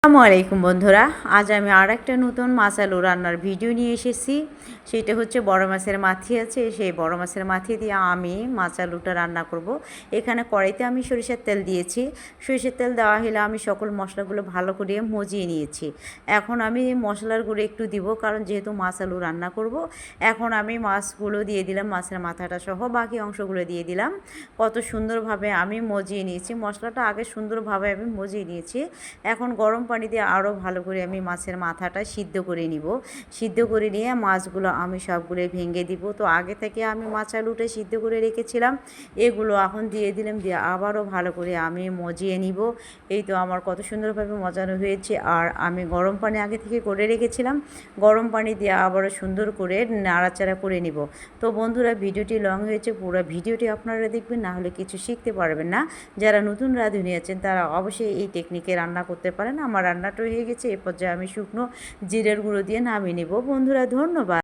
আসসালামু আলাইকুম বন্ধুরা, আজ আমি আর একটা নতুন মাছ আলু রান্নার ভিডিও নিয়ে এসেছি। সেটা হচ্ছে বড় মাছের মাথি আছে, সেই বড় মাছের মাথি দিয়ে আমি মাছ আলুটা রান্না করব। এখানে কড়াইতে আমি সরিষার তেল দিয়েছি। সরিষার তেল দেওয়া হলে আমি সকল মশলাগুলো ভালো করে মজিয়ে নিয়েছি। এখন আমি মশলার গুঁড়ো একটু দিব, কারণ যেহেতু মাছ আলু রান্না করব। এখন আমি মাছগুলো দিয়ে দিলাম, মাছের মাথাটা সহ বাকি অংশগুলো দিয়ে দিলাম। কত সুন্দরভাবে আমি মজিয়ে নিয়েছি, মশলাটা আগে সুন্দরভাবে আমি মজিয়ে নিয়েছি। এখন গরম পানি দিয়ে আরও ভালো করে আমি মাছের মাথাটা সিদ্ধ করে নিব। সিদ্ধ করে নিয়ে মাছগুলো আমি সবগুলো ভেঙে দিব। তো আগে থেকে আমি মাছ আলুটা সিদ্ধ করে রেখেছিলাম, এগুলো এখন দিয়ে দিলাম, দিয়ে আবারও ভালো করে আমি মজিয়ে নিব। এই তো আমার কত সুন্দরভাবে মজানো হয়েছে। আর আমি গরম পানি আগে থেকে করে রেখেছিলাম, গরম পানি দিয়ে আবারও সুন্দর করে নাড়াচাড়া করে নিব। তো বন্ধুরা, ভিডিওটি লং হয়েছে, পুরো ভিডিওটি আপনারা দেখবেন, না হলে কিছু শিখতে পারবেন না। যারা নতুন রাঁধুনি আছেন তারা অবশ্যই এই টেকনিকে রান্না করতে পারেন। আমার রান্নাটা হয়ে গেছে, এ পর্যায়ে আমি শুকনো জিরের গুঁড়ো দিয়ে নামিয়ে নেব। বন্ধুরা, ধন্যবাদ।